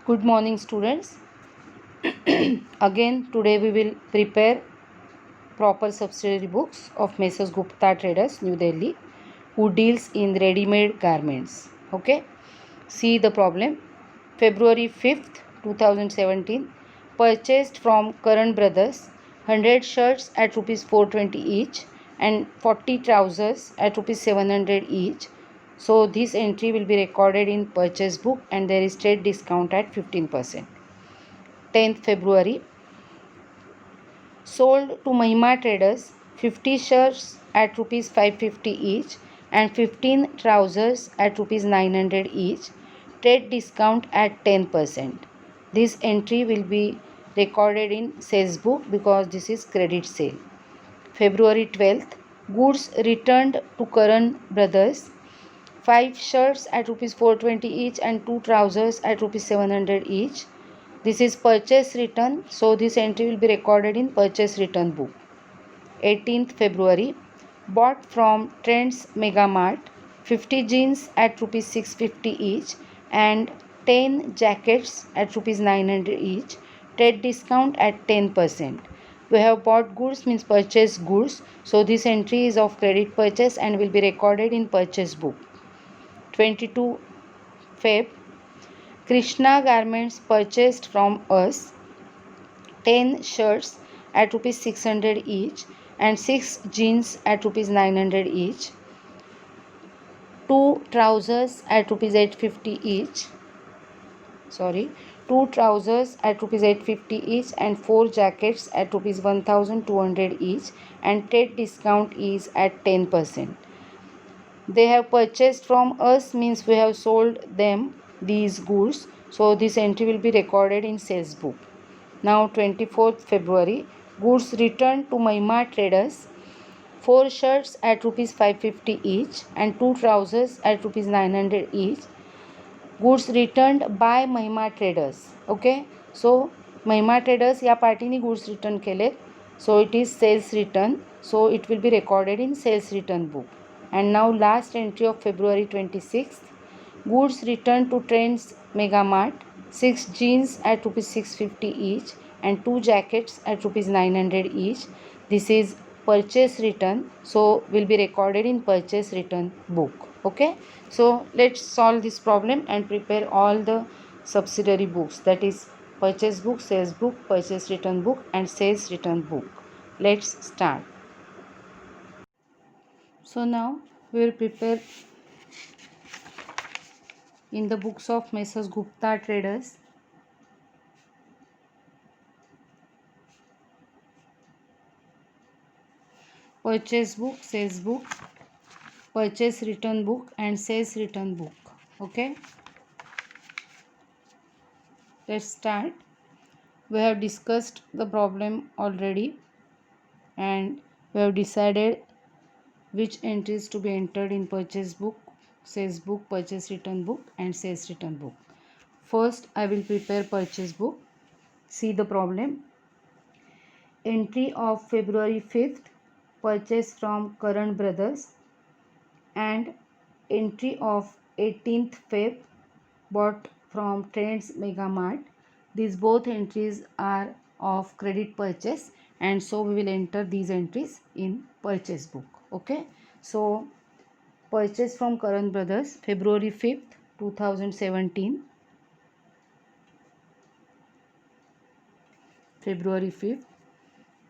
Good morning, students. Again, today we will prepare proper subsidiary books of Messrs Gupta Traders, New Delhi, who deals in ready-made garments. Okay. See the problem. February 5th, 2017, purchased from Karan Brothers 100 shirts at rupees 420 each and 40 trousers at rupees 700 each. So this entry will be recorded in purchase book and there is trade discount at 15%. 10th February, sold to Mahima Traders 50 shirts at rupees 550 each and 15 trousers at rupees 900 each, trade discount at 10%. This entry will be recorded in sales book because this is credit sale. February 12th, goods returned to Karan Brothers 5 shirts at rupees 420 each and 2 trousers at rupees 700 each. This is purchase return, so this entry will be recorded in purchase return book. 18th February, bought from Trends Mega Mart 50 jeans at rupees 650 each and 10 jackets at rupees 900 each, trade discount at 10%. We have bought goods means purchase goods, so this entry is of credit purchase and will be recorded in purchase book. 22 Feb, Krishna Garments purchased from us 10 shirts at rupees 600 each and 6 jeans at rupees 900 each, 2 trousers at rupees 850 each, 2 trousers at rupees 850 each and 4 jackets at rupees 1200 each, and trade discount is at 10%. They have purchased from us means we have sold them these goods, so this entry will be recorded in sales book. Now 24th February, goods returned to Mahima Traders 4 shirts at rupees 550 each and 2 trousers at rupees 900 each. Goods returned by Mahima Traders. Okay, so Mahima Traders या पार्टीने goods return केले, so it is sales return, so it will be recorded in sales return book. And now last entry of February 26th, goods returned to Trends Mega Mart 6 jeans at rupees 650 each and 2 jackets at rupees 900 each. This is purchase return, so will be recorded in purchase return book. Okay, so let's solve this problem and prepare all the subsidiary books, that is purchase book, sales book, purchase return book and sales return book. Let's start. So now we will prepare in the books of Messrs Gupta Traders. Purchase book, sales book, purchase return book and sales return book. Okay, let's start. We have discussed the problem already and we have decided which entries to be entered in purchase book, sales book, purchase return book and sales return book. First, I will prepare purchase book. See the problem. Entry of February 5th, purchase from Karan Brothers, and entry of 18th Feb, bought from Trends Mega Mart. These both entries are of credit purchase and so we will enter these entries in purchase book. Okay, so purchase from Karan Brothers February 5th 2017, February 5th,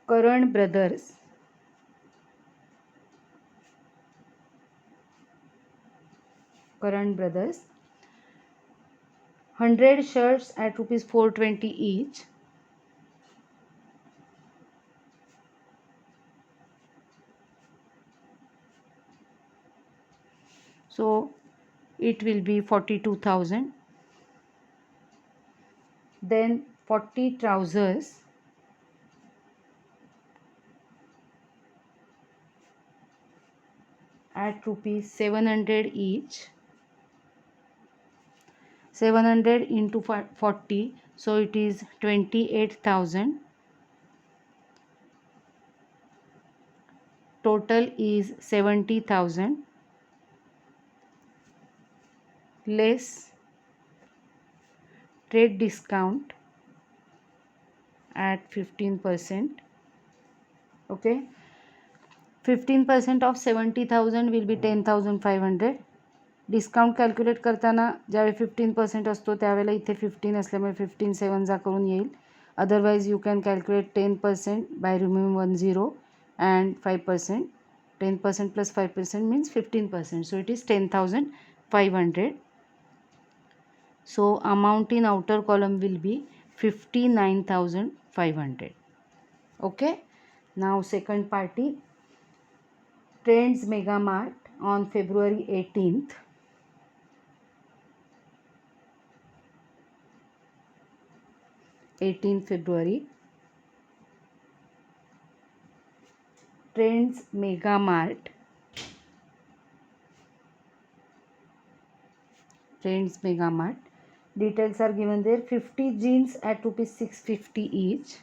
Karan Brothers Karan Brothers 100 shirts at rupees 420 each, so it will be 42,000. Then 40 trousers at rupees 700 each, 700 into 40, so it is 28,000. Total is 70,000 less trade discount at 15%. Okay, 15% of 70,000 will be 10,500. Discount calculate करताना ज्यावेळी 15% असतो त्यावेळेला इथे 15 असल्यामुळे 15 7 करून येईल. Otherwise you can calculate 10% by removing 1 0 and 5%. 10% plus 5% means 15%. So it is 10,500. So amount in outer column will be 59,500. Okay. Now second party, Trends Mega Mart on February 18th. February. Trends Mega Mart. Trends Mega Mart. Details are given there. 50 jeans at rupees 650 each.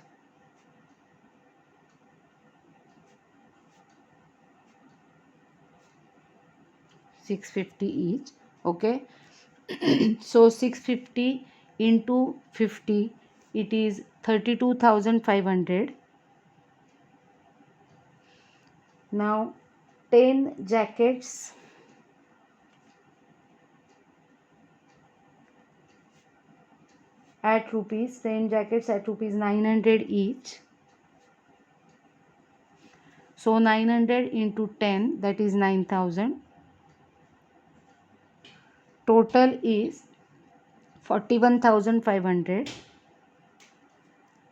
$650 each. Okay. So 650 into 50, it is 32,500. Now 10 jackets at rupees 900 each. So 900 into 10, that is 9,000. Total is 41,500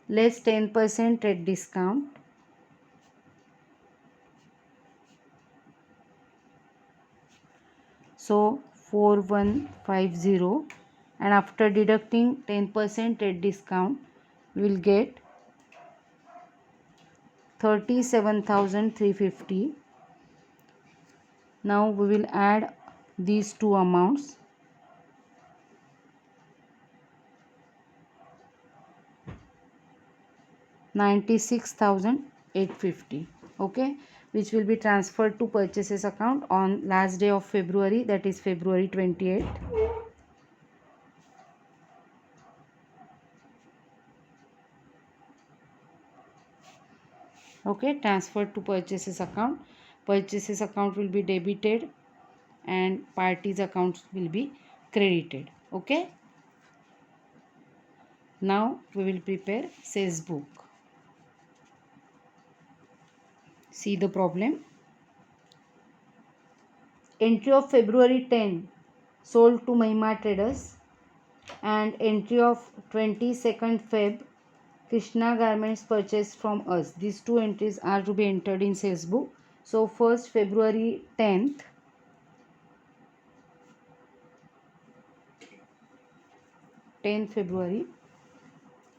less 10% trade discount. So 4150, and after deducting 10% trade discount we will get 37,350. Now we will add these two amounts. $96,850. Okay, which will be transferred to purchases account on last day of February, that is February 28th. Okay, transferred to purchases account. Purchases account will be debited and parties accounts will be credited. Okay, now we will prepare sales book. See the problem. Entry of February 10 sold to Mahima Traders, and entry of 22nd Feb Krishna Garments purchased from us. These two entries are to be entered in sales book. So first February 10th, February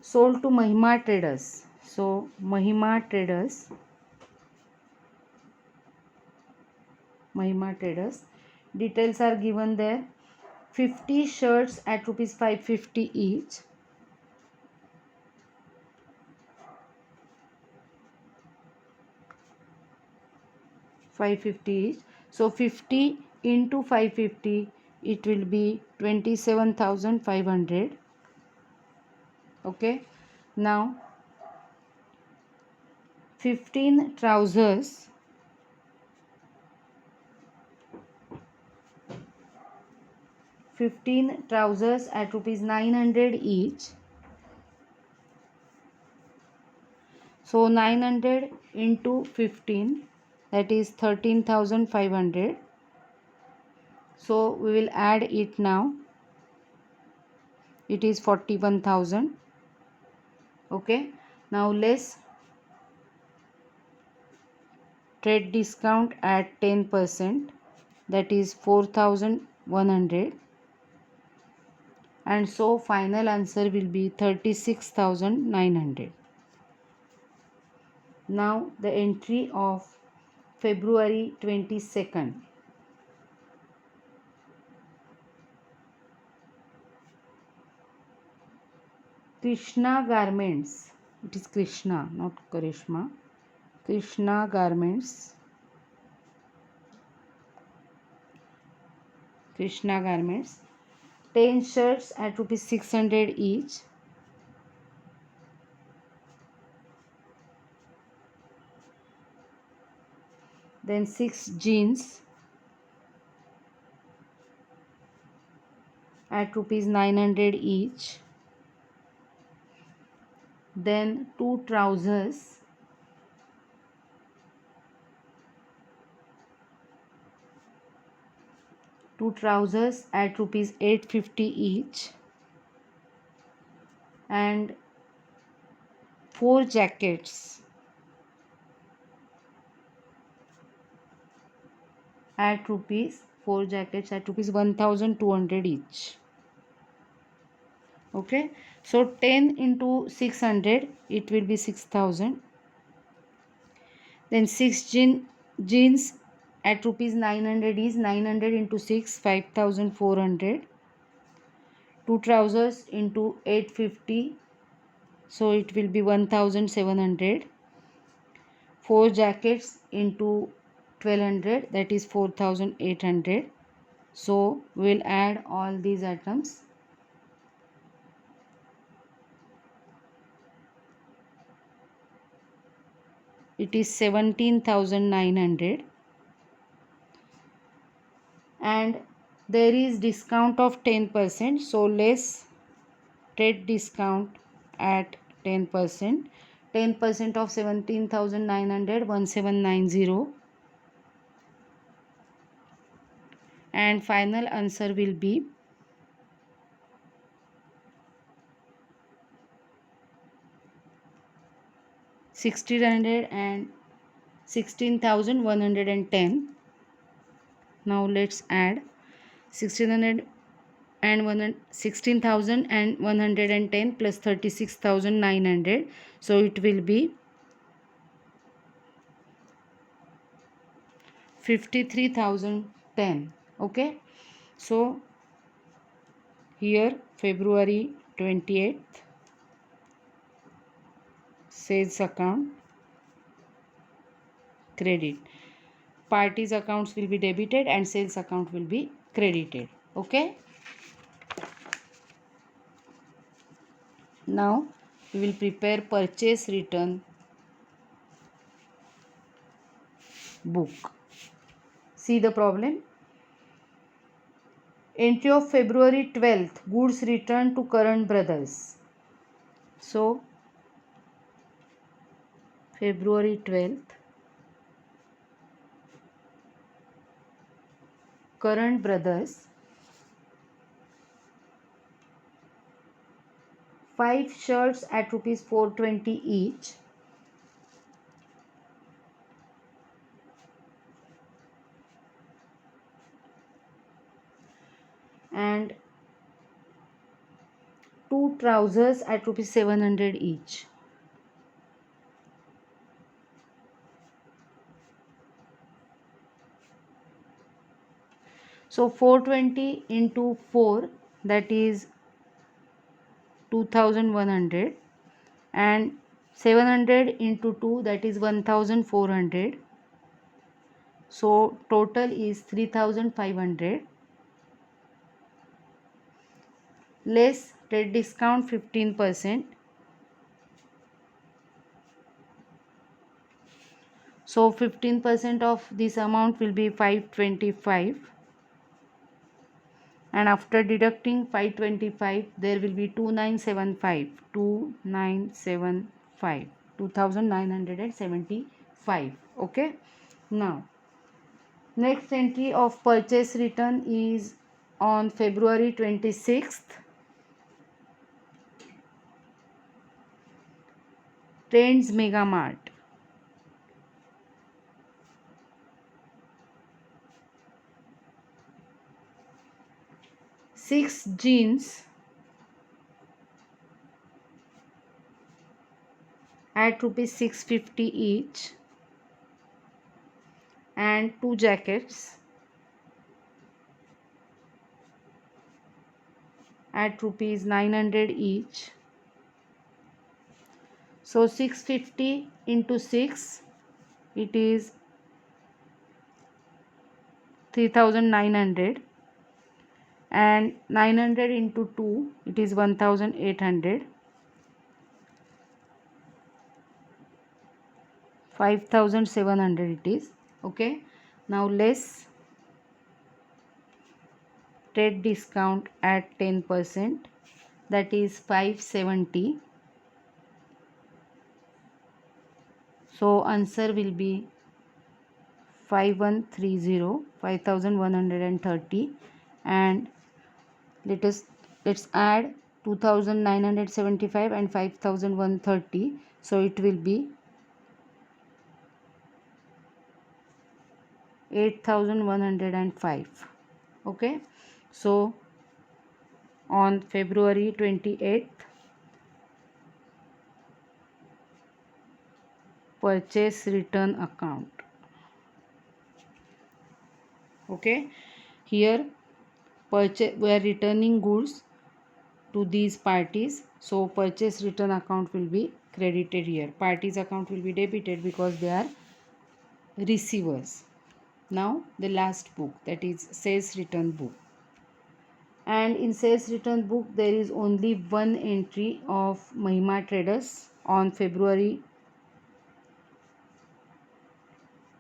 sold to Mahima Traders. So Mahima Traders, details are given there. 50 shirts at rupees 550 each. So 50 into 550, it will be 27,500. Okay, now 15 trousers at rupees 900 each. So 900 into 15, that is 13,500. So we will add it now. It is 41,000. Okay, now less trade discount at 10%, that is 4,100, and so final answer will be 36,900. Now the entry of February 22nd. Krishna Garments, it is Krishna, not Karishma. Krishna Garments, 10 shirts at rupees 600 each. Then 6 jeans at rupees 900 each. Then 2 trousers at rupees 850 each, and 4 jackets at rupees 1200 each. Okay, so 10 into 600, it will be 6000. Then 6 jeans at rupees 900 is 900 into 6, 5400. 2 trousers into 850, so it will be 1700. 4 jackets into 1200, that is 4800. So we'll add all these items. It is 17,900, and there is discount of 10%, so less trade discount at 10%. 10% of 17,900, 1790, and final answer will be 16,110. Now let's add 16,110 plus 36,900, so it will be 53,010. Okay, so here February 28th sales account credit, parties accounts will be debited and sales account will be credited. Okay, now we will prepare purchase return book. See the problem. Entry of February 12th, goods returned to Karan Brothers. So February 12th, Karan Brothers, 5 shirts at rupees 420 each, and 2 trousers at rupees 700 each. So 420 into 4, that is 2100, and 700 into 2, that is 1400. So total is 3500, less trade discount 15%. So 15% of this amount will be 525, and after deducting 525 there will be 2975. Okay, now next entry of purchase return is on February 26th, Trends Mega Mart. 6 jeans at rupees 650 each, and 2 jackets at rupees 900 each. So 650 into 6, it is 3900. and 900 into 2, it is 1800. 5700 it is. Okay, now less trade discount at 10%, that is 570. So answer will be 5130, 5130. And let's add 2975 and 5130, so it will be 8105. Okay, so on February 28th, purchase return account. Okay, here we are returning goods to these parties, so purchase return account will be credited here. Parties account will be debited because they are receivers. Now the last book, that is sales return book. And in sales return book there is only one entry of Mahima Traders on February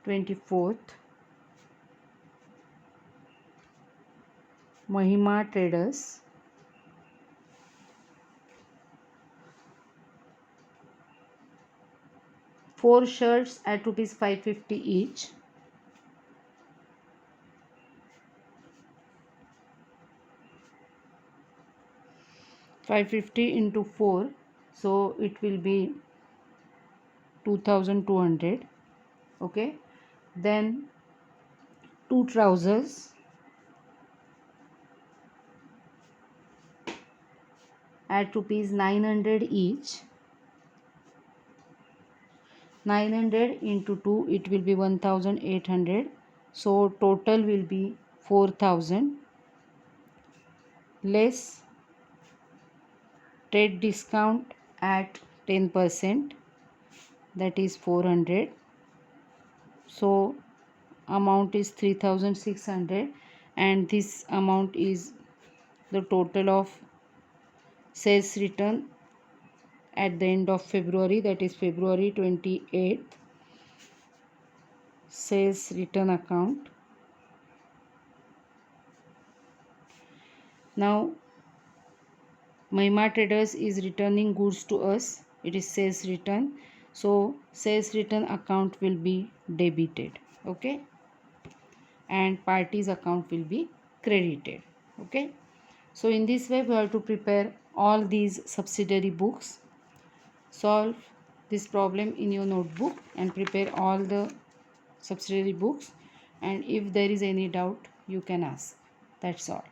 24th. Mahima Traders, four shirts at rupees 550 each. $550 into 4, so it will be 2200. Okay, then two trousers at rupees 900 each. 900 into 2, it will be 1800, so total will be 4000 less trade discount at 10%, that is 400, so amount is 3600, and this amount is the total of sales return at the end of February, that is February 28th sales return account. Now Mahima Traders is returning goods to us, it is sales return, so sales return account will be debited. Okay, and parties account will be credited. Okay, so in this way we have to prepare all these subsidiary books, solve this problem in your notebook and prepare all the subsidiary books, and if there is any doubt you can ask. That's all.